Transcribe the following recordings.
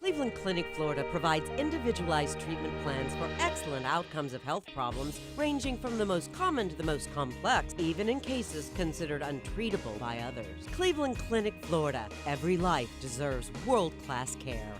Cleveland Clinic, Florida provides individualized treatment plans for excellent outcomes of health problems ranging from the most common to the most complex, even in cases considered untreatable by others. Cleveland Clinic, Florida. Every life deserves world-class care.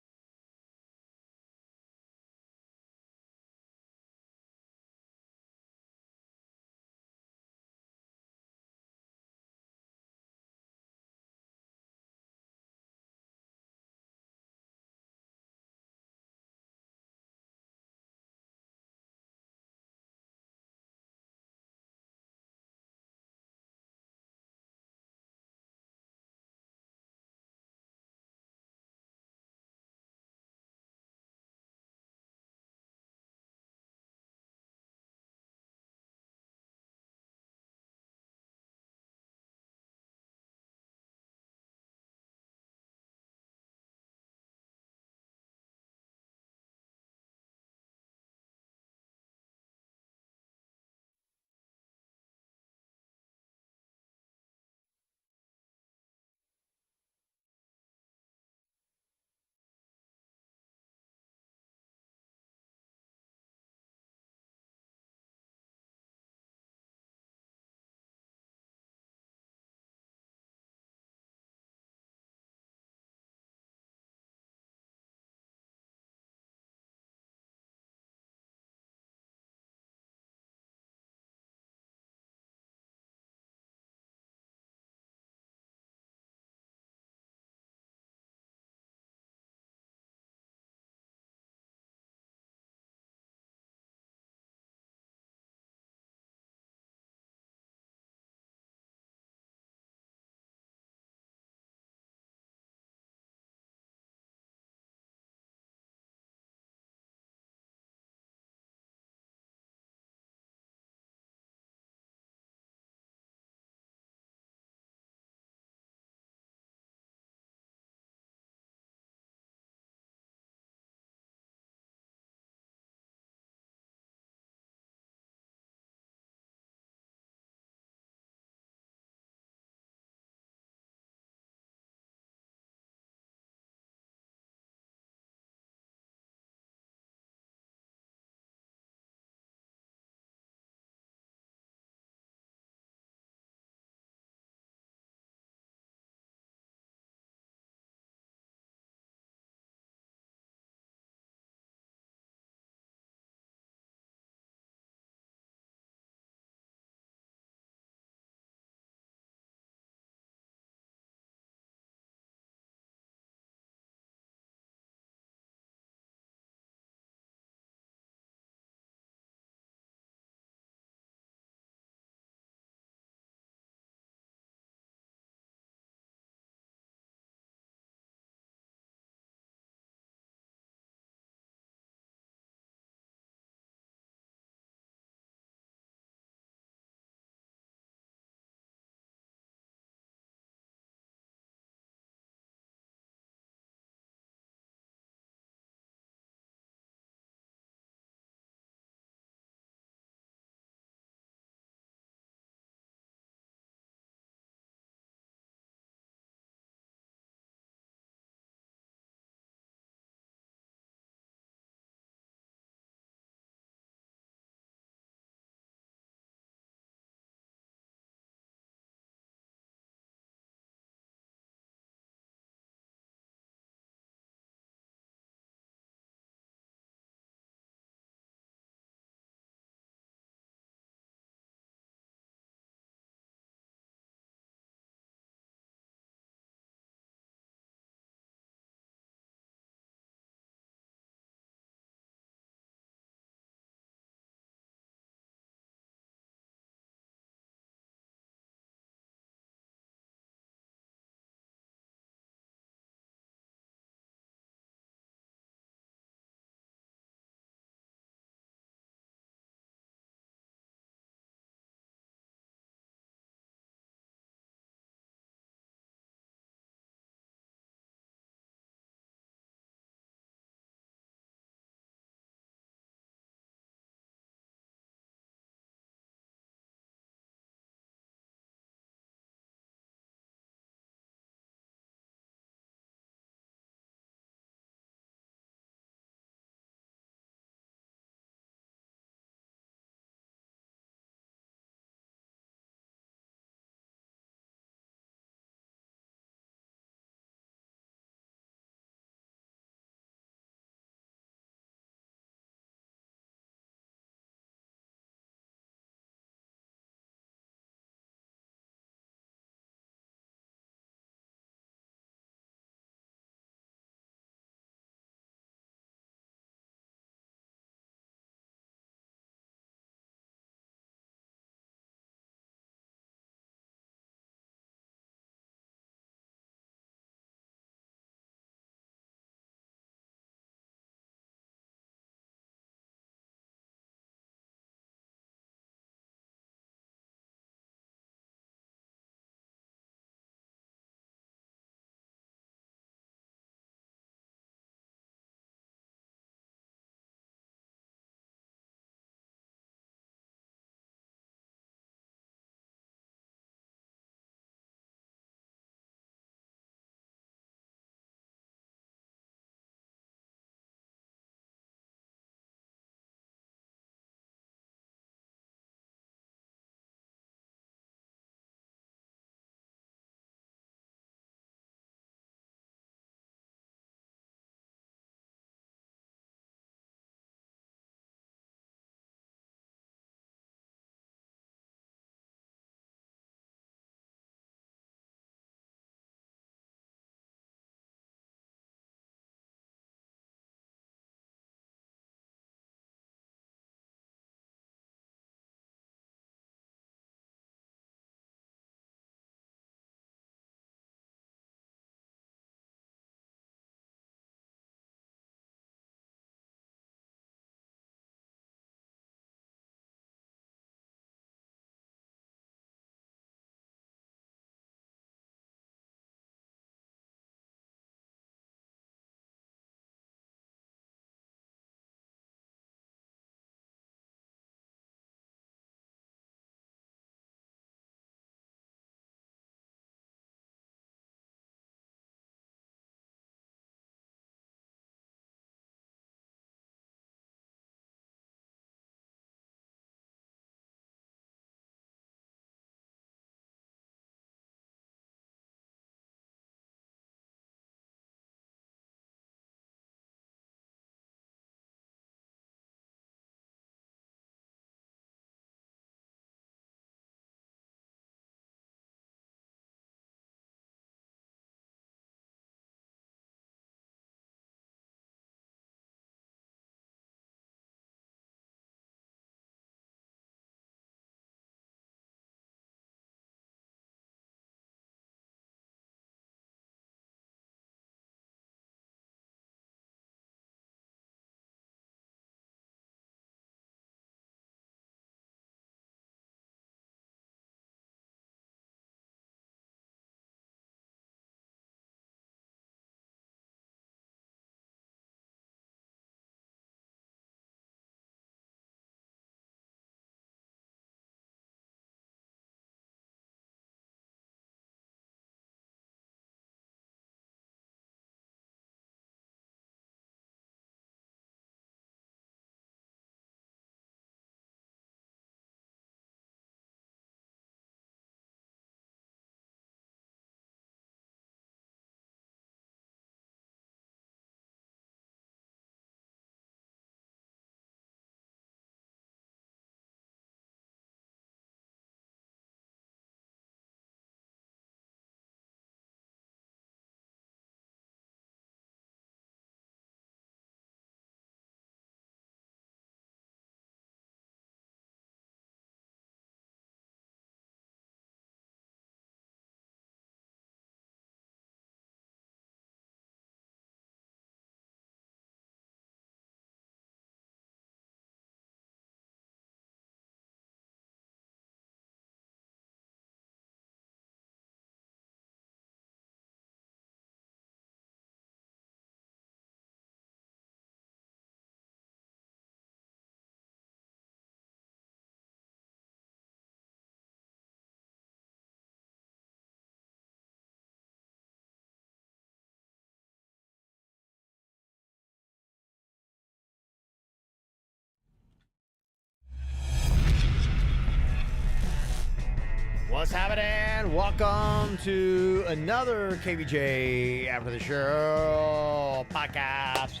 What's happening? Welcome to another KVJ After the Show podcast.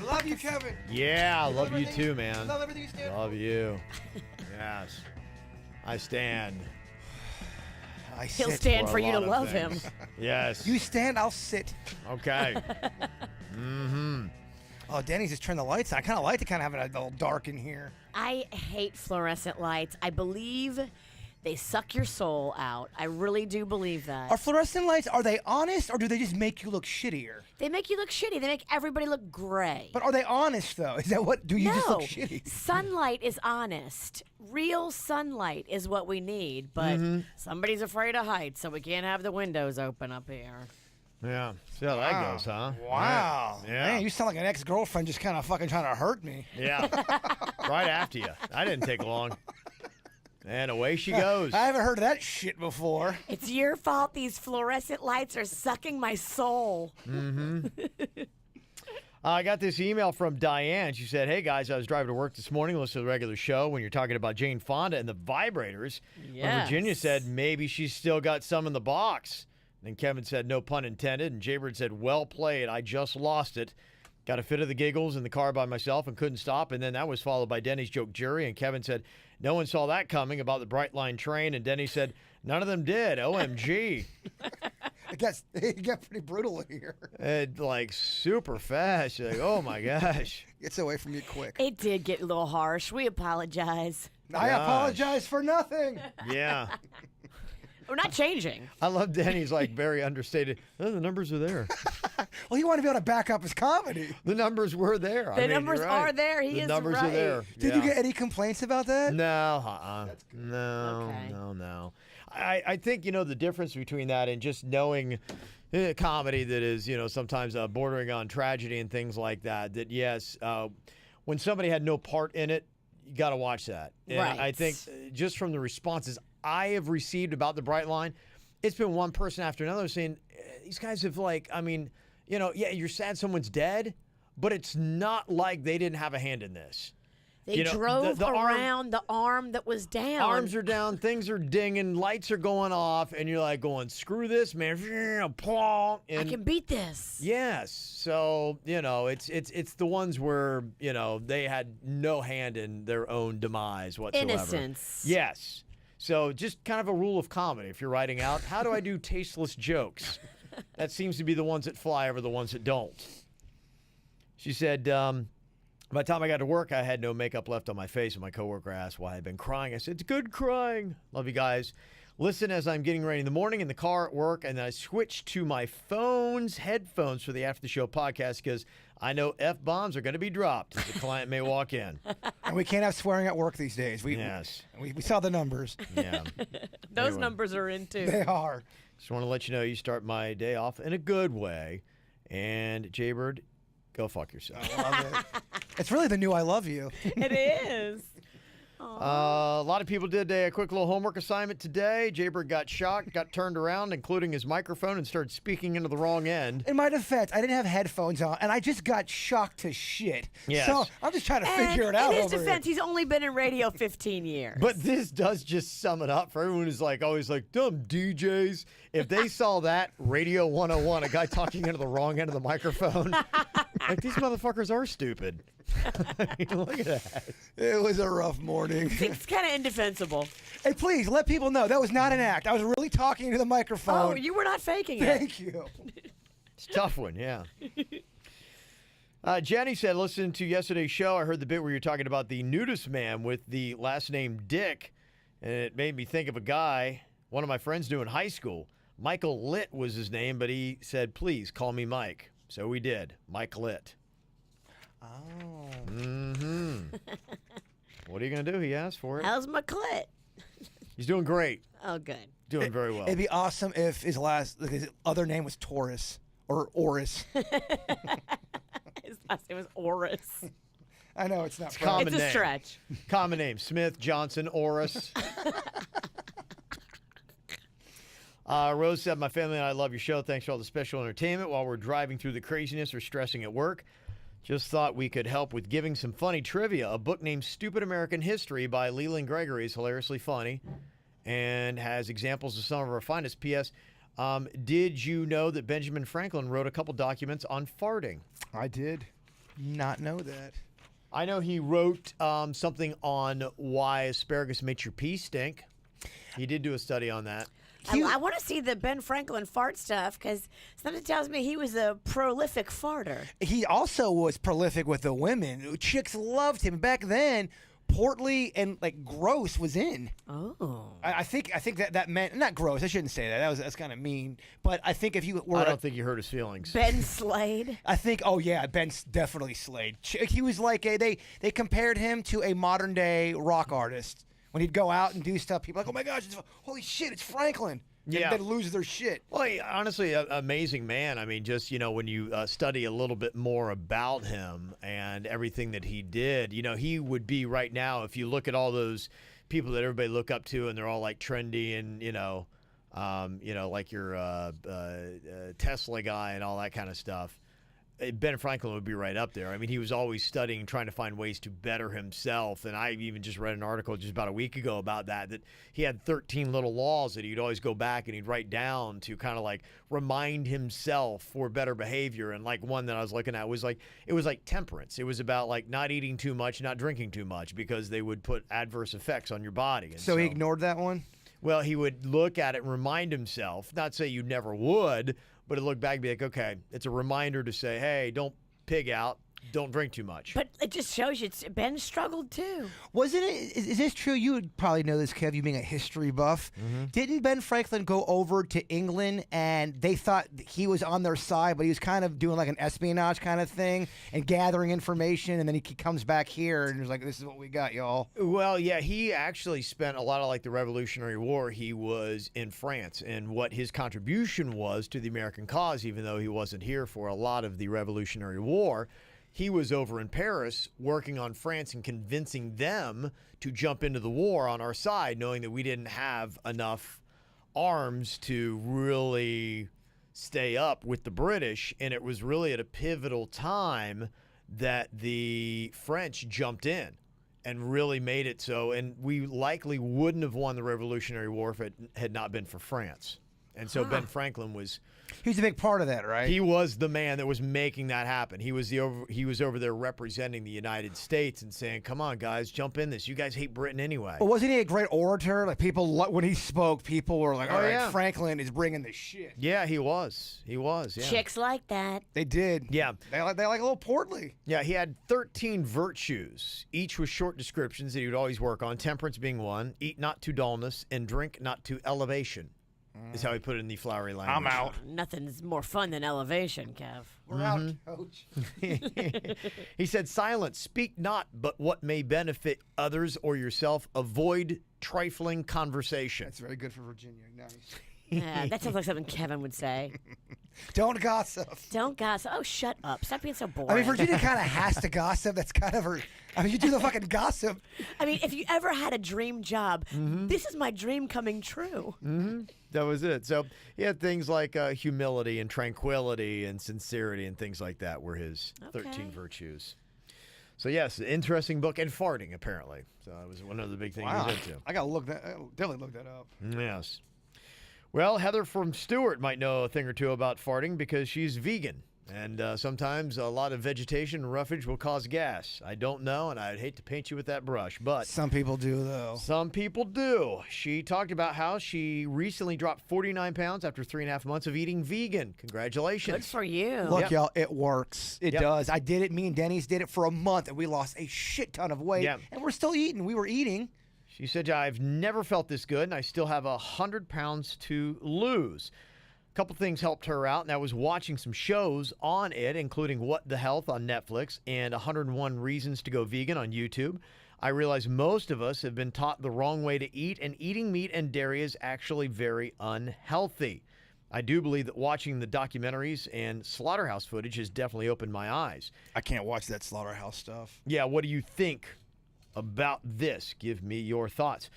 Love you, Kevin. Yeah, I love you too, man. Love everything you stand Love you. Yes. I stand. He'll stand for you to love him. Yes. You stand, I'll sit. Okay. Oh, Danny's just turned the lights on. I kind of like to have it a little dark in here. I hate fluorescent lights. I believe they suck your soul out. I really do believe that. Are fluorescent lights, are they honest, or do they just make you look shittier? They make you look shitty. They make everybody look gray. But are they honest, though? Is that what, do you just look shitty? Sunlight is honest. Real sunlight is what we need, but somebody's afraid of heights, so we can't have the windows open up here. Yeah. See how that goes, huh? Wow. Yeah. Man, you sound like an ex-girlfriend just kind of fucking trying to hurt me. Yeah. Right after you. That didn't take long. And away she goes. I haven't heard of that shit before. It's your fault these fluorescent lights are sucking my soul. I got this email from Diane. She said, hey, guys, I was driving to work this morning, listening to the regular show when you're talking about Jane Fonda and the vibrators. Yes. Virginia said, maybe she's still got some in the box. And Kevin said, no pun intended. And Jaybird said, well played. I just lost it. Got a fit of the giggles in the car by myself and couldn't stop. And then that was followed by Denny's joke jury. And Kevin said, no one saw that coming about the Bright Line train. And Denny said, none of them did. OMG. It got pretty brutal here. Like super fast. You're like, oh my gosh. Gets away from you quick. It did get a little harsh. We apologize. I apologize for nothing. Yeah. We're not changing. I love Denny's like very understated. Oh, the numbers are there. Well, he wanted to be able to back up his comedy. The numbers were there. The numbers are there. He the is numbers right. are there. Did you get any complaints about that? No, no, Okay. no. I think, the difference between that and just knowing comedy that is, sometimes bordering on tragedy and things like that, that yes, when somebody had no part in it, you got to watch that. And Right. I think just from the responses I have received about the Bright Line, it's been one person after another saying, these guys have yeah, you're sad someone's dead, but it's not like they didn't have a hand in this. They drove around the arm that was down. Arms are down, things are dinging, lights are going off, and you're like going, screw this, man. And I can beat this. yes. So, it's the ones where, they had no hand in their own demise whatsoever. Innocence. Yes. So just kind of a rule of comedy. If you're writing out, how do I do tasteless jokes? That seems to be the ones that fly over the ones that don't. She said, by the time I got to work, I had no makeup left on my face, and my coworker asked why I'd been crying. I said, it's good crying. Love you guys. Listen as I'm getting ready in the morning in the car at work, and then I switched to my headphones for the After the Show podcast because I know F-bombs are going to be dropped. The client may walk in. And we can't have swearing at work these days. Yes. We saw the numbers. Yeah. Those numbers are in too. They are. Just want to let you know you start my day off in a good way. And Jaybird, go fuck yourself. I love it. It's really the new I love you. It is. A lot of people did a quick little homework assignment today. Jaybird got shocked, got turned around, including his microphone, and started speaking into the wrong end. In my defense, I didn't have headphones on, and I just got shocked to shit. Yes. So I'm just trying to figure it out. In his over defense, here. he's only been in radio 15 years. But this does just sum it up for everyone who's always like, dumb DJs. If they saw that Radio 101, a guy talking into the wrong end of the microphone, like these motherfuckers are stupid. Look at that. It was a rough morning. It's kind of indefensible. Hey, please let people know that was not an act. I was really talking into the microphone. Oh, you were not faking it. Thank you. It's a tough one, yeah. Jenny said, listen to yesterday's show. I heard the bit where you're talking about the nudist man with the last name Dick, and it made me think of a guy one of my friends knew in high school. Michael Litt was his name, but he said, please call me Mike. So we did. Mike Litt. Oh. Mm-hmm. What are you going to do? He asked for it. How's my clit? He's doing great. Oh, good. Doing very well. It'd be awesome if his other name was Taurus or Oris. His last name was Oris. I know it's not. It's common It's a name. stretch. Common name. Smith, Johnson, Oris. Rose said, my family and I love your show. Thanks for all the special entertainment while we're driving through the craziness or stressing at work. Just thought we could help with giving some funny trivia. A book named Stupid American History by Leland Gregory is hilariously funny. and has examples of some of our finest. P.S. Did you know that Benjamin Franklin wrote a couple documents on farting? I did not know that. I know he wrote something on why asparagus makes your pee stink. He did do a study on that. I want to see the Ben Franklin fart stuff because something tells me he was a prolific farter. He also was prolific with the women. Chicks loved him. Back then, portly and like gross was in. Oh. I think that meant not gross. I shouldn't say that. That's kind of mean. But I think if you were, I don't think you hurt his feelings. Ben Slade. I think. Oh yeah, Ben's definitely Slade. He was like they compared him to a modern day rock artist. When he'd go out and do stuff, people are like, oh my gosh, holy shit, it's Franklin. Yeah. And then lose their shit. Well, honestly, an amazing man. I mean, just, when you study a little bit more about him and everything that he did, he would be right now, if you look at all those people that everybody look up to and they're all like trendy and, like your Tesla guy and all that kind of stuff. Ben Franklin would be right up there. I mean, he was always studying, trying to find ways to better himself. And I even just read an article just about a week ago about that he had 13 little laws that he'd always go back and he'd write down to kind of like remind himself for better behavior. And like one that I was looking at was like, it was like temperance. It was about like not eating too much, not drinking too much, because they would put adverse effects on your body. And so he ignored that one? Well, he would look at it and remind himself, not say you never would, but to look back and be like, okay, it's a reminder to say, hey, don't pig out, don't drink too much. But it just shows you Ben struggled too. Wasn't it? Is this true? You would probably know this, Kev, you being a history buff. Mm-hmm. Didn't Ben Franklin go over to England and they thought he was on their side, but he was kind of doing like an espionage kind of thing and gathering information, and then he comes back here and was like, this is what we got, y'all. Well, yeah, he actually spent a lot of like the Revolutionary War. He was in France, and what his contribution was to the American cause, even though he wasn't here for a lot of the Revolutionary War, he was over in Paris working on France and convincing them to jump into the war on our side, knowing that we didn't have enough arms to really stay up with the British. And it was really at a pivotal time that the French jumped in and really made it so. And we likely wouldn't have won the Revolutionary War if it had not been for France. And so Ben Franklin was... He was a big part of that, right? He was the man that was making that happen. He was over there representing the United States and saying, come on, guys, jump in this. You guys hate Britain anyway. Well, wasn't he a great orator? Like when he spoke, people were like, all right, yeah. Franklin is bringing the shit. Yeah, he was. Yeah. Chicks like that. They did. Yeah. They like a little portly. Yeah, he had 13 virtues, each with short descriptions that he would always work on, temperance being one, eat not to dullness, and drink not to elevation. Is how he put it in the flowery language. I'm out. Nothing's more fun than elevation, Kev. We're out, coach. He said, silence, speak not but what may benefit others or yourself. Avoid trifling conversation. That's very good for Virginia. Nice. Yeah, that sounds like something Kevin would say. Don't gossip. Don't gossip. Oh, shut up. Stop being so boring. I mean, Virginia kind of has to gossip. That's kind of her. I mean, you do the fucking gossip. I mean, if you ever had a dream job, this is my dream coming true. Mm-hmm. That was it. So he had things like humility and tranquility and sincerity and things like that were his 13 virtues. So, yes, interesting book. And farting, apparently. So that was one of the big things he was into. I got to definitely look that up. Yes. Well, Heather from Stewart might know a thing or two about farting because she's vegan. And sometimes a lot of vegetation and roughage will cause gas. I don't know, and I'd hate to paint you with that brush, but... Some people do, though. Some people do. She talked about how she recently dropped 49 pounds after 3.5 months of eating vegan. Congratulations. Good for you. Look, y'all, it works. It does. I did it. Me and Denny's did it for a month, and we lost a shit ton of weight. And we're still eating. We were eating. She said, I've never felt this good, and I still have 100 pounds to lose. A couple things helped her out, and I was watching some shows on it, including What the Health on Netflix and 101 Reasons to Go Vegan on YouTube. I realize most of us have been taught the wrong way to eat, and eating meat and dairy is actually very unhealthy. I do believe that watching the documentaries and slaughterhouse footage has definitely opened my eyes. I can't watch that slaughterhouse stuff. Yeah, what do you think about this? Give me your thoughts.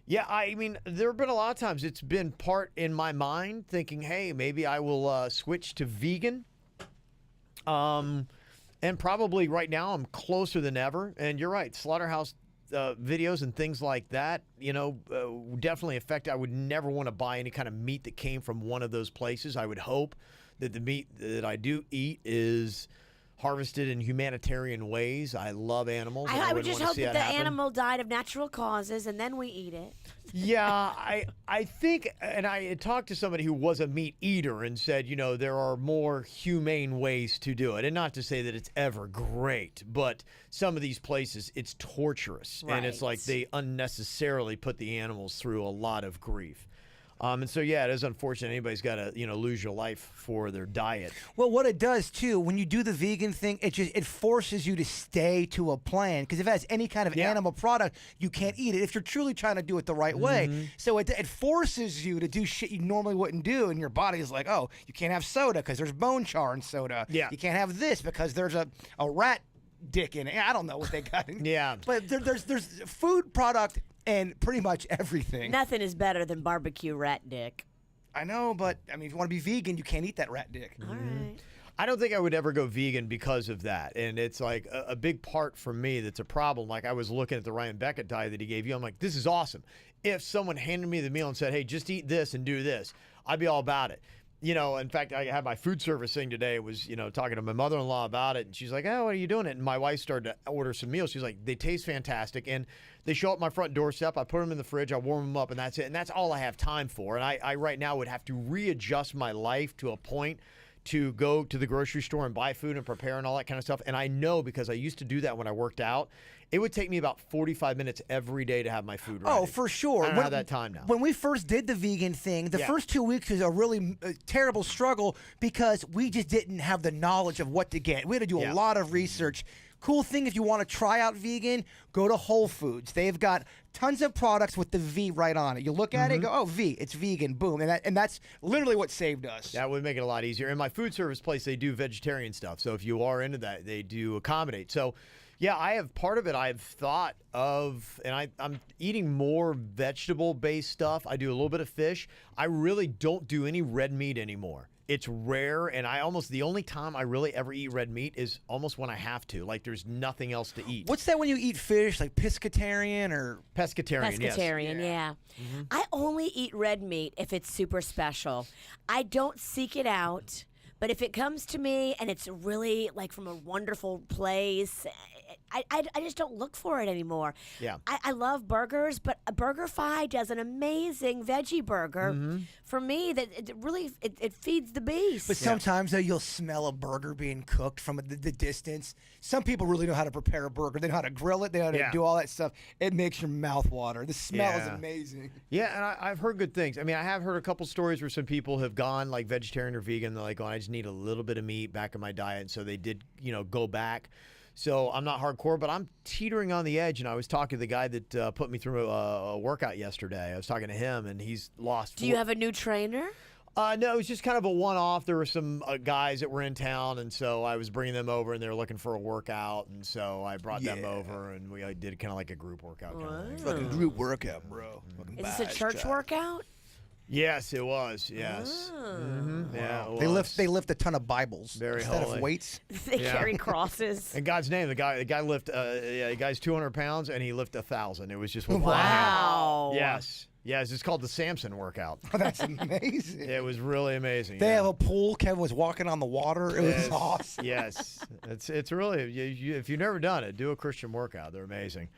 Yeah, I mean, there have been a lot of times it's been part in my mind thinking, hey, maybe I will switch to vegan. And probably right now I'm closer than ever. And you're right, slaughterhouse videos and things like that, definitely affect. I would never want to buy any kind of meat that came from one of those places. I would hope that the meat that I do eat is harvested in humanitarian ways. I love animals. I would wouldn't just wanna hope see that the happen. animal died of natural causes and then we eat it. Yeah, I think, and I had talked to somebody who was a meat eater and said, there are more humane ways to do it. And not to say that it's ever great, but some of these places, it's torturous. And it's like they unnecessarily put the animals through a lot of grief. And so, yeah, it is unfortunate anybody's got to, lose your life for their diet. Well, what it does too, when you do the vegan thing, it forces you to stay to a plan. Because if it has any kind of animal product, you can't eat it if you're truly trying to do it the right way. So it forces you to do shit you normally wouldn't do, and your body is like, oh, you can't have soda because there's bone char in soda. Yeah. You can't have this because there's a rat dick in it. I don't know what they got. Yeah. But there's food product and pretty much everything. Nothing is better than barbecue rat dick. I know, but I mean, if you want to be vegan, you can't eat that rat dick. All right. I don't think I would ever go vegan because of that. And it's like a big part for me that's a problem. Like I was looking at the Ryan Beckett diet that he gave you. I'm like, this is awesome. If someone handed me the meal and said, hey, just eat this and do this, I'd be all about it. In fact, I had my food service thing today. It was, talking to my mother-in-law about it. And she's like, oh, what are you doing it? And my wife started to order some meals. She's like, they taste fantastic. And they show up my front doorstep. I put them in the fridge. I warm them up, and that's it. And that's all I have time for. And I right now would have to readjust my life to a point to go to the grocery store and buy food and prepare and all that kind of stuff. And I know because I used to do that when I worked out. It would take me about 45 minutes every day to have my food ready. Oh, for sure. I don't have that time now. When we first did the vegan thing, the first 2 weeks was a really terrible struggle because we just didn't have the knowledge of what to get. We had to do a lot of research. Cool thing, if you want to try out vegan, go to Whole Foods. They've got tons of products with the V right on it. You look at it, go, oh, V, it's vegan, boom. And that's literally what saved us. That would make it a lot easier. In my food service place, they do vegetarian stuff. So if you are into that, they do accommodate. So, yeah, I have part of it I've thought of, and I'm eating more vegetable-based stuff. I do a little bit of fish. I really don't do any red meat anymore. It's rare, and the only time I really ever eat red meat is almost when I have to. Like, there's nothing else to eat. What's that when you eat fish, like pescatarian or? Pescatarian, yes. Pescatarian, yeah. I only eat red meat if it's super special. I don't seek it out, but if it comes to me and it's really like from a wonderful place, I just don't look for it anymore. Yeah. I love burgers, but a BurgerFi does an amazing veggie burger. For me, that it feeds the beast. But sometimes, though, you'll smell a burger being cooked from the distance. Some people really know how to prepare a burger. They know how to grill it. They know how to do all that stuff. It makes your mouth water. The smell is amazing. Yeah, and I've heard good things. I mean, I have heard a couple stories where some people have gone like vegetarian or vegan. They're like, oh, I just need a little bit of meat back in my diet. And so they did, go back. So I'm not hardcore, but I'm teetering on the edge. And I was talking to the guy that put me through a workout yesterday. I was talking to him, and he's lost. Do you have a new trainer? No, it was just kind of a one-off. There were some guys that were in town, and so I was bringing them over, and they were looking for a workout, and so I brought them over, and we did kind of like a group workout. Kind of thing. Fucking group workout, bro. Is this a church workout? Yes, it was. Yes. Yeah, it was. They lift a ton of Bibles Very instead holy. of weights. They carry crosses. In God's name, the guy lift. The guy's 200 pounds, and he lift 1,000. It was just with one hand. Wow. Yes. Yes, it's called the Samson workout. Oh, that's amazing. It was really amazing. They have a pool. Kevin was walking on the water. It was awesome. Yes, it's really if you've never done it, do a Christian workout. They're amazing.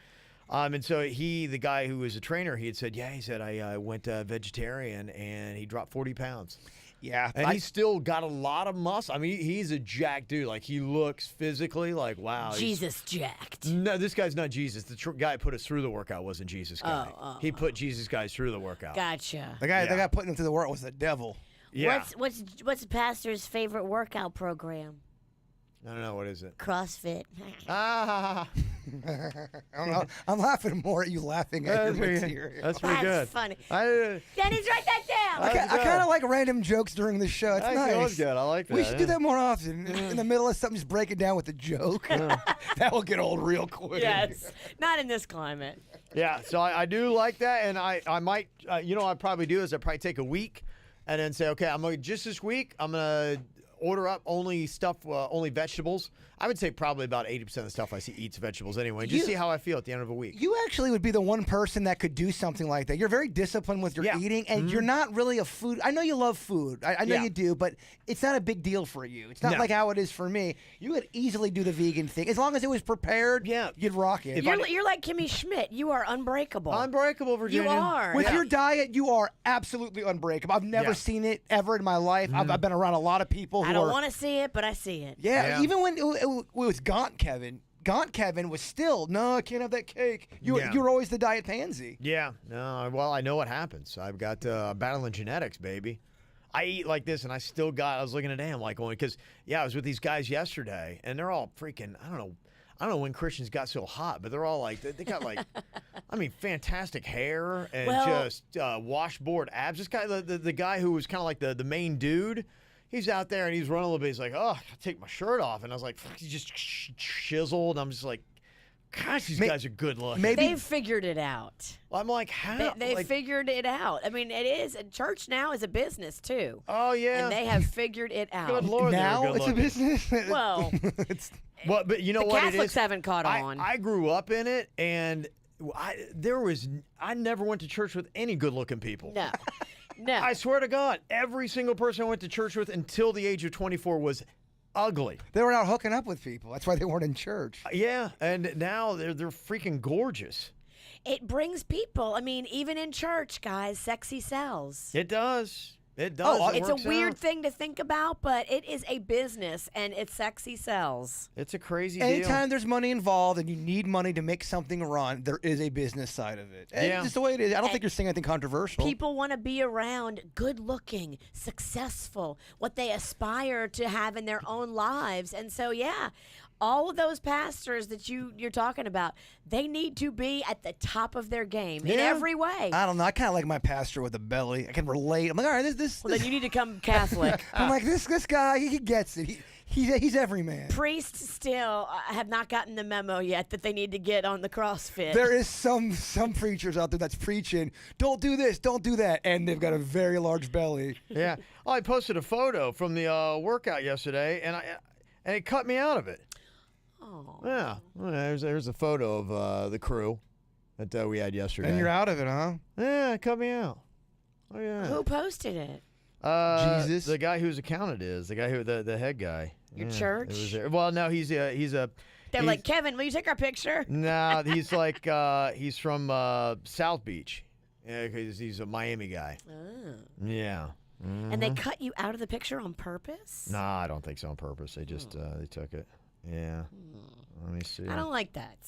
And so the guy who was a trainer, he had said, I went vegetarian, and he dropped 40 pounds. Yeah. And he's still got a lot of muscle. I mean, he's a jacked dude. Like, he looks physically like, wow. Jesus jacked. No, this guy's not Jesus. The guy who put us through the workout wasn't Jesus guy. He put Jesus guys through the workout. Gotcha. The guy putting him through the work was the devil. Yeah. What's the pastor's favorite workout program? I don't know. What is it? CrossFit. Ah. I don't know. I'm laughing more at you laughing at your material. That's pretty good. That's funny. I Denny's, write that down. I kind of like random jokes during the show. It's nice. That was good. I like that. We should do that more often. In the middle of something, just break it down with a joke. That will get old real quick. Yes. Not in this climate. Yeah, so I do like that, and I might, what I'd probably do is I'd probably take a week and then say, okay, just this week, I'm going to order up only stuff, only vegetables. I would say probably about 80% of the stuff I see eats vegetables anyway. Just see how I feel at the end of a week. You actually would be the one person that could do something like that. You're very disciplined with your eating, and you're not really a food. I know you love food. I know you do, but it's not a big deal for you. It's not like how it is for me. You could easily do the vegan thing. As long as it was prepared, you'd rock it. You're like Kimmy Schmidt. You are unbreakable. Unbreakable, Virginia. You are. With your diet, you are absolutely unbreakable. I've never seen it ever in my life. I've been around a lot of people who I don't want to see it, but I see it. Yeah, even when it was Gaunt Kevin. Gaunt Kevin was still, no, I can't have that cake. You were always the diet pansy. Yeah, no, well, I know what happens. I've got battling genetics, baby. I eat like this, and I was looking at him like, because, I was with these guys yesterday, and they're all freaking, I don't know when Christians got so hot, but they're all like, they got like, I mean, fantastic hair and just washboard abs. This guy, the guy who was kind of like the main dude, he's out there and he's running a little bit. He's like, oh, I gotta take my shirt off. And I was like, fuck, he's just chiseled. I'm just like, gosh, these guys are good looking. They've figured it out. Well, I'm like, how? They figured it out. I mean, it is. Church now is a business, too. Oh, yeah. And they have figured it out. Good Lord, now it's a business? Well, but you know the what Catholics it is? haven't caught on. I grew up in it, and I never went to church with any good-looking people. No. No. I swear to God, every single person I went to church with until the age of 24 was ugly. They were out hooking up with people. That's why they weren't in church. Yeah, and now they're freaking gorgeous. It brings people. I mean, even in church, guys, sexy sells. It does. It does. Oh, It It's a works weird out. thing to think about, but it is a business, and it's sexy sells. It's a crazy Anytime deal. there's money involved and you need money to make something run, there is a business side of it. Yeah. It's just the way it is. I don't think you're saying anything controversial. People want to be around good-looking, successful, what they aspire to have in their own lives. And so, all of those pastors that you're talking about, they need to be at the top of their game in every way. I don't know. I kind of like my pastor with a belly. I can relate. I'm like, all right, Well, then you need to come Catholic. I'm like, this guy, he gets it. He's every man. Priests still have not gotten the memo yet that they need to get on the CrossFit. There is some preachers out there that's preaching, don't do this, don't do that, and they've got a very large belly. Yeah. Oh, I posted a photo from the workout yesterday, and it cut me out of it. Oh. Yeah. Well, there's a photo of the crew that we had yesterday. And you're out of it, huh? Yeah, it cut me out. Oh yeah. Who posted it? Jesus. The guy whose account it is, the guy the head guy. Your Yeah, church? it was there. Well, no, he's a. They're like, Kevin, will you take our picture? Nah, he's like he's from South Beach. Yeah, 'cause he's a Miami guy. Oh. Yeah. And they cut you out of the picture on purpose? Nah, I don't think so on purpose. They just they took it. Yeah. Let me see. I don't like that.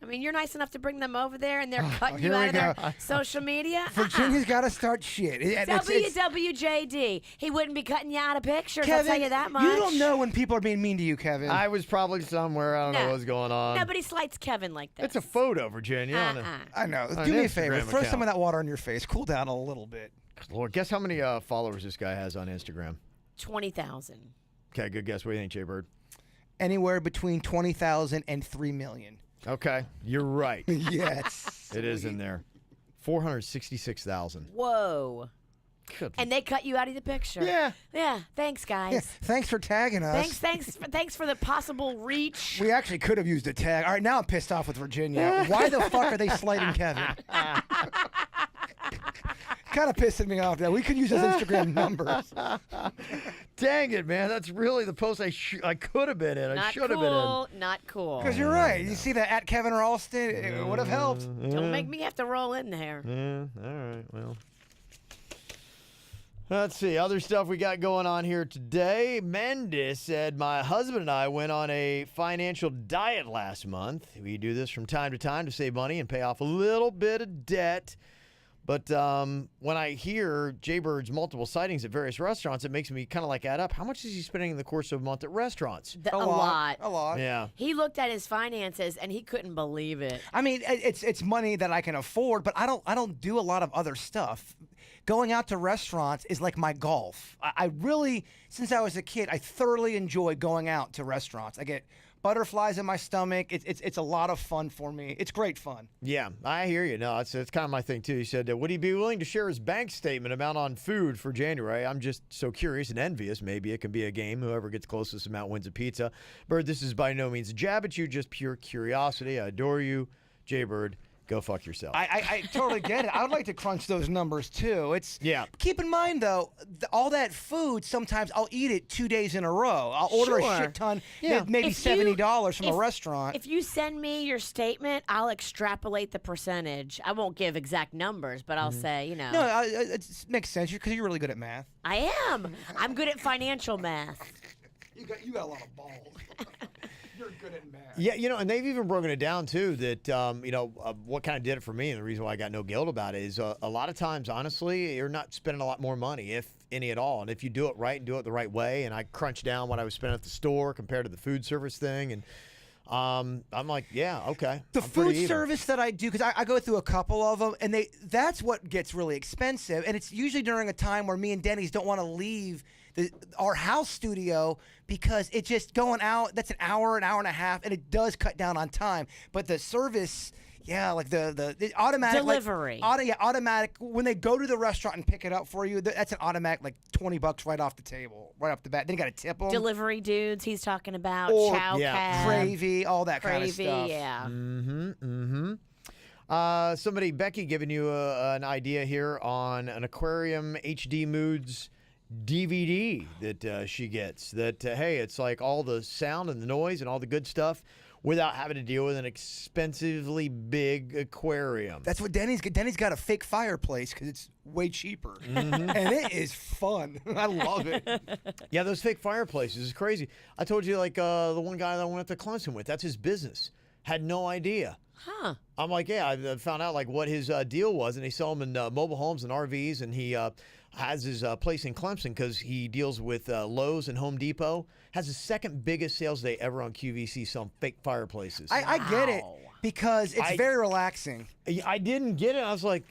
I mean, you're nice enough to bring them over there, and they're cutting you here out we of their go. social media. Virginia's got to start shit. WWJD. He wouldn't be cutting you out of pictures, Kevin, I'll tell you that much. you don't know when people are being mean to you, Kevin. I was probably somewhere. I don't know No. what's going on. Nobody slights Kevin like that. It's a photo, Virginia. on a- I know. On Do an me a favor. Instagram Throw some account. of that water on your face. Cool down a little bit. Lord, guess how many followers this guy has on Instagram? 20,000. Okay, good guess. What do you think, Jay Bird? Anywhere between 20,000 and 3 million. Okay, you're right. Yes. It is in there. 466,000. Whoa. Good. And they cut you out of the picture. Yeah. Yeah. Thanks, guys. Yeah, thanks for tagging us. Thanks for the possible reach. We actually could have used a tag. All right, now I'm pissed off with Virginia. Why the fuck are they slighting Kevin? Kind of pissing me off that we could use those Instagram numbers. Dang it, man. That's really the post I could have been in. I Not should have been in. cool. Not cool. Because you're right. You see that at Kevin Ralston? It would have helped. Don't make me have to roll in there. Yeah, all right, well. Let's see, other stuff we got going on here today. Mendes said, my husband and I went on a financial diet last month. We do this from time to time to save money and pay off a little bit of debt. But when I hear Jaybird's multiple sightings at various restaurants, it makes me kind of like add up. How much is he spending in the course of a month at restaurants? A lot. A lot. Yeah. He looked at his finances and he couldn't believe it. I mean, it's money that I can afford, but I don't do a lot of other stuff. Going out to restaurants is like my golf. I really, since I was a kid, I thoroughly enjoy going out to restaurants. I get butterflies in my stomach. It's a lot of fun for me. It's great fun. Yeah, I hear you. No, it's kind of my thing too. He said, would he be willing to share his bank statement amount on food for January? I'm just so curious and envious. Maybe it can be a game. Whoever gets closest amount wins a pizza. Bird, this is by no means a jab at you, just pure curiosity. I adore you. Jay Bird, go fuck yourself. I totally get it. I would like to crunch those numbers too. Yeah. Keep in mind though, all that food, sometimes I'll eat it 2 days in a row. I'll order a Sure. shit ton, Yeah. maybe $70 from a if- restaurant. If you send me your statement, I'll extrapolate the percentage. I won't give exact numbers, but I'll say, no, it makes sense because you're really good at math. I am. I'm good at financial math. You got a lot of balls. You're good at math. Yeah, and they've even broken it down too that, what kind of did it for me and the reason why I got no guilt about it is a lot of times, honestly, you're not spending a lot more money, if any at all. And if you do it right and do it the right way, and I crunch down what I was spending at the store compared to the food service thing, and I'm like, yeah, okay. The I'm pretty food even. service that I do, because I go through a couple of them, and that's what gets really expensive. And it's usually during a time where me and Denny's don't want to leave our house studio because it's just going out. That's an hour and a half, and it does cut down on time. But the service, yeah, like the automatic Delivery. Automatic. When they go to the restaurant and pick it up for you, that's an automatic like $20 right off the table, right off the bat. Then you got to tip them. Delivery dudes, he's talking about Or- chow yeah. cab, Gravy, all that kind of gravy, stuff. yeah. Somebody, Becky, giving you an idea here on an Aquarium HD Moods DVD that she gets. That, hey, it's like all the sound and the noise and all the good stuff without having to deal with an expensively big aquarium. That's what Denny's got. Denny's got a fake fireplace because it's way cheaper. And it is fun. I love it. Yeah, those fake fireplaces is crazy. I told you, like, the one guy that I went to Clemson with, that's his business. Had no idea. Huh. I'm like, yeah, I found out like what his deal was, and they sell them in mobile homes and RVs, and he has his place in Clemson because he deals with Lowe's and Home Depot. Has the second biggest sales day ever on QVC selling fake fireplaces. I get it Wow. because it's very relaxing. I didn't get it. I was like,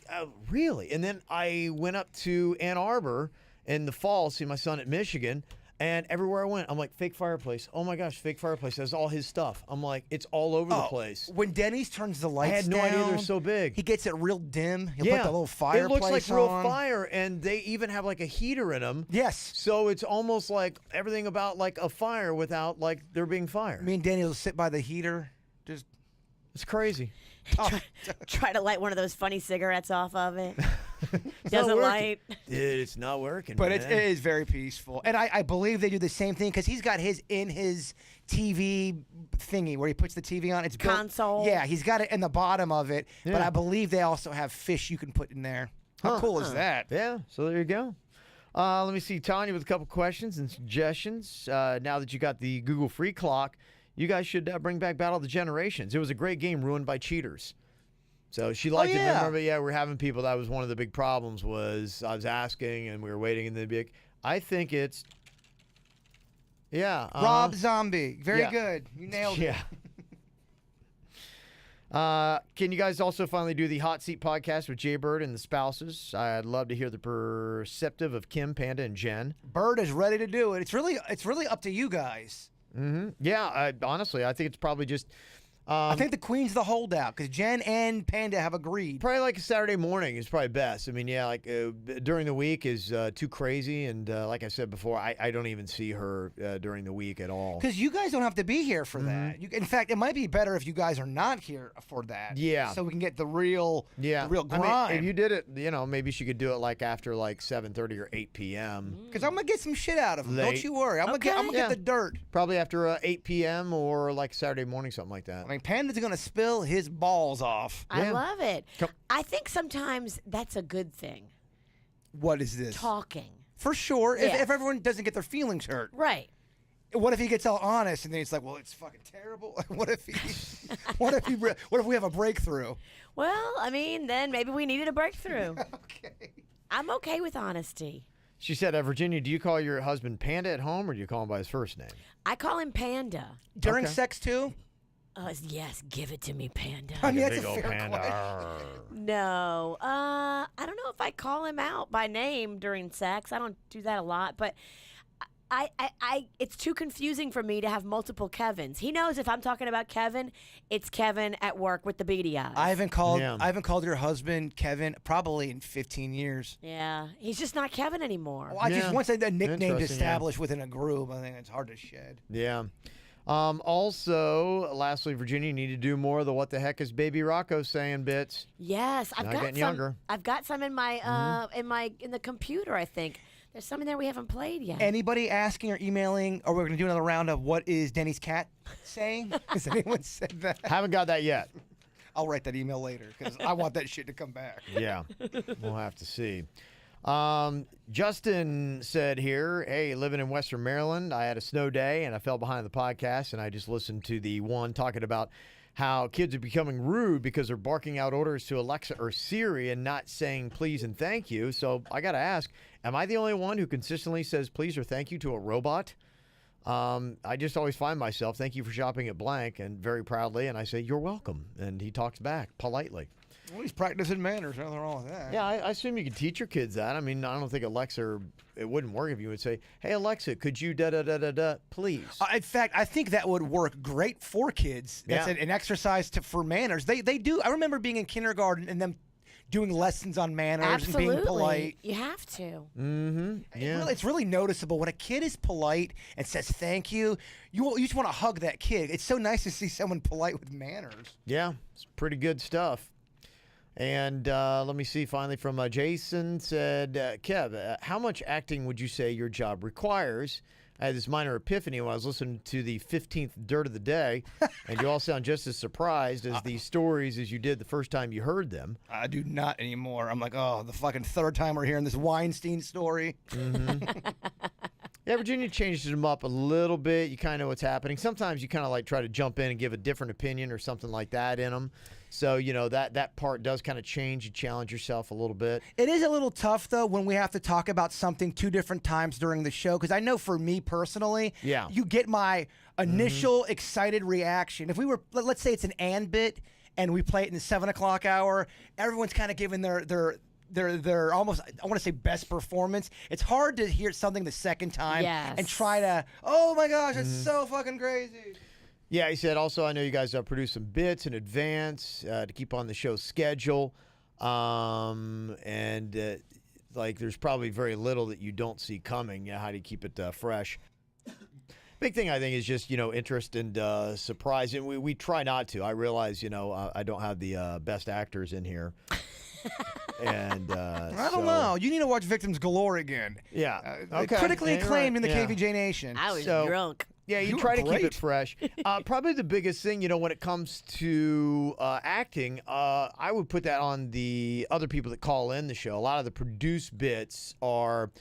really? And then I went up to Ann Arbor in the fall, see my son at Michigan, and everywhere I went, I'm like, fake fireplace. Oh my gosh, fake fireplace. That's all his stuff. I'm like, it's all over the place. When Denny's turns the I lights had no idea they're down, so big. He gets it real dim. He'll Yeah, put the little fireplace it looks like real on. fire, and they even have like a heater in them. Yes. So it's almost like everything about like a fire without like there being fire. Me and Danny will sit by the heater. Just It's crazy. Try to light one of those funny cigarettes off of it. It's not Doesn't working. light. Dude, it's not working. But man. it is very peaceful. And I believe they do the same thing because he's got his in his TV thingy where he puts the TV on. It's built- Console? Yeah, he's got it in the bottom of it. But Yeah. I believe they also have fish you can put in there. How cool is that? Yeah, so there you go. Let me see, Tanya, with a couple questions and suggestions. Now that you got the Google Free Clock, you guys should bring back Battle of the Generations. It was a great game ruined by cheaters. So she liked it. yeah. Remember, yeah, we're having people. That was one of the big problems was I was asking and we were waiting and they'd be like, I think it's, yeah. Rob Zombie. Very Yeah. good. You nailed it. Yeah. Can you guys also finally do the Hot Seat podcast with Jay Bird and the spouses? I'd love to hear the perceptive of Kim, Panda, and Jen. Bird is ready to do it. It's really up to you guys. Yeah, honestly, I think it's probably just I think the Queen's the holdout because Jen and Panda have agreed. probably like a Saturday morning is probably best. I mean, yeah, like during the week is too crazy, and like I said before, I don't even see her during the week at all. Because you guys don't have to be here for that. In fact, it might be better if you guys are not here for that. Yeah. So we can get the real, Yeah, the real I grind. mean, if you did it, maybe she could do it like after like 7:30 or 8 p.m. Because I'm gonna get some shit out of them. Don't Late. you worry. I'm Okay. gonna get the dirt. Probably after 8 p.m. or like Saturday morning, something like that. I mean, Panda's gonna spill his balls off. I Yeah. love it. Come- I think sometimes that's a good thing. What is this? Talking. For sure. Yeah. If everyone doesn't get their feelings hurt. Right. What if he gets all honest and then it's like, well, it's fucking terrible. What if we have a breakthrough? Well, I mean, then maybe we needed a breakthrough. Okay. I'm okay with honesty. She said, Virginia, do you call your husband Panda at home or do you call him by his first name? I call him Panda. During Okay. sex too? Yes, give it to me, Panda. I mean, that's Big a old fair panda. question. Arr. No, I don't know if I call him out by name during sex. I don't do that a lot, but it's too confusing for me to have multiple Kevins. He knows if I'm talking about Kevin, it's Kevin at work with the beady eyes. I haven't called your husband Kevin probably in 15 years. Yeah, he's just not Kevin anymore. Well, I just once a nickname Interesting, established within a group, I think it's hard to shed. Yeah. Also, lastly, Virginia, you need to do more of the "What the heck is Baby Rocco saying" bits. Yes, I've Not got getting some. younger. I've got some in my in the computer. I think there's some in there we haven't played yet. Anybody asking or emailing, or we're going to do another round of what is Denny's cat saying? Has anyone said that? Haven't got that yet. I'll write that email later because I want that shit to come back. Yeah, we'll have to see. Justin said here, hey, living in Western Maryland, I had a snow day and I fell behind the podcast and I just listened to the one talking about how kids are becoming rude because they're barking out orders to Alexa or Siri and not saying please and thank you. So I got to ask, am I the only one who consistently says please or thank you to a robot? I just always find myself, thank you for shopping at blank, and very proudly, and I say, you're welcome. And he talks back politely. Well, he's practicing manners. Nothing wrong with that. Yeah, I assume you can teach your kids that. I mean, I don't think Alexa, it wouldn't work if you would say, hey, Alexa, could you da-da-da-da-da, please? In fact, I think that would work great for kids. That's an exercise for manners. They do. I remember being in kindergarten and them doing lessons on manners Absolutely. and being polite. You have to. Mm-hmm. Yeah. It's really noticeable when a kid is polite and says thank you. You just want to hug that kid. It's so nice to see someone polite with manners. Yeah, it's pretty good stuff. And let me see, finally, from Jason said, Kev, how much acting would you say your job requires? I had this minor epiphany when I was listening to the 15th Dirt of the Day, and you all sound just as surprised as these stories as you did the first time you heard them. I do not anymore. I'm like, oh, the fucking third time we're hearing this Weinstein story. Mm-hmm. Yeah, Virginia changes them up a little bit. You kind of know what's happening. Sometimes you kind of like try to jump in and give a different opinion or something like that in them. So, you know, that part does kind of change. You challenge yourself a little bit. It is a little tough, though, when we have to talk about something two different times during the show. Because I know for me personally, you get my initial excited reaction. If we were, let's say it's an and bit and we play it in the 7 o'clock hour, everyone's kind of giving their almost, I want to say, best performance. It's hard to hear something the second time and try to, oh my gosh, it's so fucking crazy. Yeah, he said, also, I know you guys produce some bits in advance to keep on the show schedule. And like, there's probably very little that you don't see coming. Yeah, how do you keep it fresh? Big thing, I think, is just, you know, interest and surprise. And we try not to. I realize, you know, I don't have the best actors in here. And I don't know. You need to watch Victims Galore again. Yeah. Critically acclaimed in the KVJ Nation. I was drunk. Yeah, you try to keep it fresh. Probably the biggest thing, you know, when it comes to acting, I would put that on the other people that call in the show. A lot of the produced bits are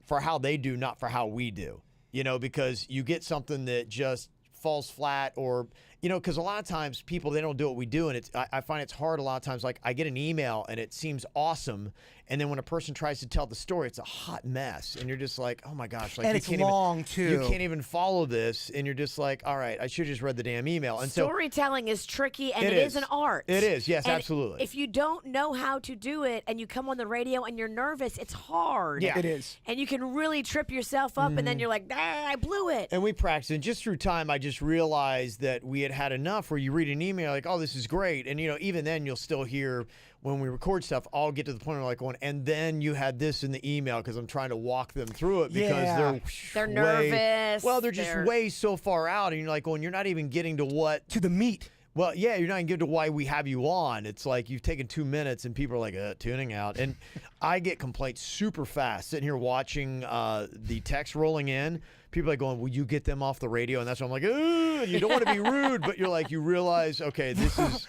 for how they do, not for how we do. You know, because you get something that just falls flat, or, you know, because a lot of times people, they don't do what we do, and I find it's hard a lot of times. Like, I get an email and it seems awesome, and then when a person tries to tell the story, it's a hot mess, and you're just like, oh my gosh, like, and it's long too. You can't even follow this, and you're just like, all right, I should have just read the damn email. And storytelling is tricky, and it is an art. It is, yes, and absolutely. If you don't know how to do it, and you come on the radio and you're nervous, it's hard. Yeah, it is, and you can really trip yourself up, and then you're like, I blew it. And we practiced, and just through time, I just realized that we had enough where you read an email like, oh, this is great, and, you know, even then you'll still hear, when we record stuff, I'll get to the point where like going, and then you had this in the email, because I'm trying to walk them through it, because they're nervous. Well, they're just way so far out, and you're like going, you're not even getting to the meat. Well, yeah, you're not even getting to why we have you on. It's like you've taken 2 minutes, and people are like, tuning out. And I get complaints super fast sitting here watching the text rolling in. People are going, will you get them off the radio? And that's why I'm like, you don't want to be rude, but you're like, you realize, okay, this is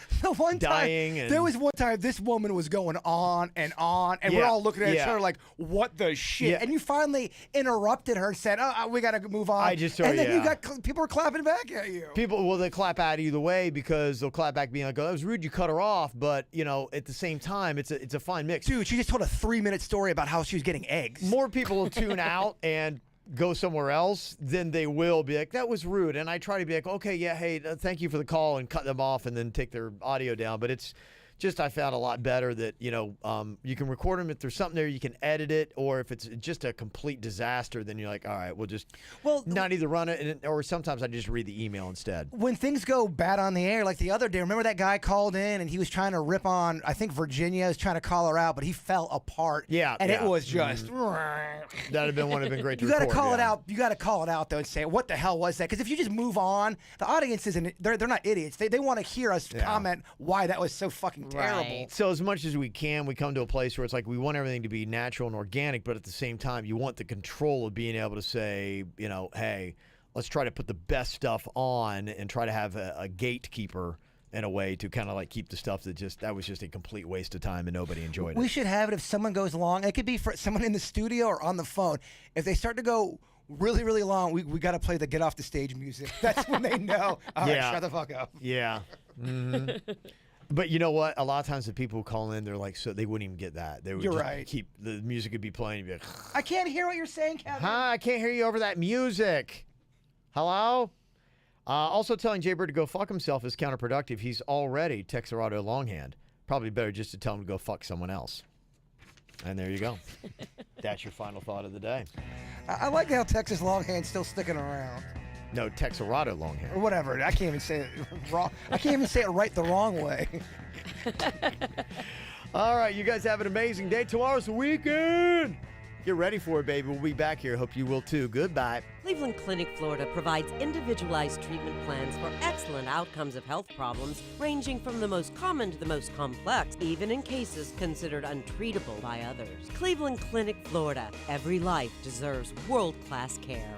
dying. There was one time this woman was going on, and we're all looking at each other like, what the shit? Yeah. And you finally interrupted her and said, oh, we got to move on. And then you got people were clapping back at you. People, they clap at either way, because they'll clap back being like, oh, that was rude, you cut her off. But, you know, at the same time, it's a fine mix. Dude, she just told a 3-minute story about how she was getting eggs. More people will tune out and go somewhere else than they will be like, that was rude. And I try to be like, okay, yeah, hey, thank you for the call, and cut them off and then take their audio down. But it's just I found a lot better that, you can record them. If there's something there, you can edit it. Or if it's just a complete disaster, then you're like, all right, we'll just not either run it, or sometimes I just read the email instead. When things go bad on the air, like the other day, remember that guy called in and he was trying to rip on, I think Virginia was trying to call her out, but he fell apart. Yeah. And it was just. That'd have been great to You got to record, call it out. You got to call it out though and say, what the hell was that? Because if you just move on, the audience isn't. They're not idiots. They want to hear us comment why that was so fucking terrible. Right. So as much as we can, we come to a place where it's like we want everything to be natural and organic, but at the same time, you want the control of being able to say, hey, let's try to put the best stuff on and try to have a gatekeeper in a way to kind of like keep the stuff that was just a complete waste of time and nobody enjoyed it. We should have it if someone goes long. It could be for someone in the studio or on the phone. If they start to go really, really long, we got to play the get off the stage music. That's when they know. All right, shut the fuck up. Yeah. Mm-hmm. But you know what? A lot of times the people who call in, they're like, so they wouldn't even get that. They would You're just right. keep the music would be playing. And be like, I can't hear what you're saying, Kevin. I can't hear you over that music. Hello? Also telling Jaybird to go fuck himself is counterproductive. He's already Texarado longhand. Probably better just to tell him to go fuck someone else. And there you go. That's your final thought of the day. I like how Texas Longhand's still sticking around. No, Texarado longhand. Or whatever. I can't even say it wrong. I can't even say it right the wrong way. All right, you guys have an amazing day. Tomorrow's the weekend. Get ready for it, baby. We'll be back here. Hope you will too. Goodbye. Cleveland Clinic, Florida provides individualized treatment plans for excellent outcomes of health problems, ranging from the most common to the most complex, even in cases considered untreatable by others. Cleveland Clinic, Florida. Every life deserves world-class care.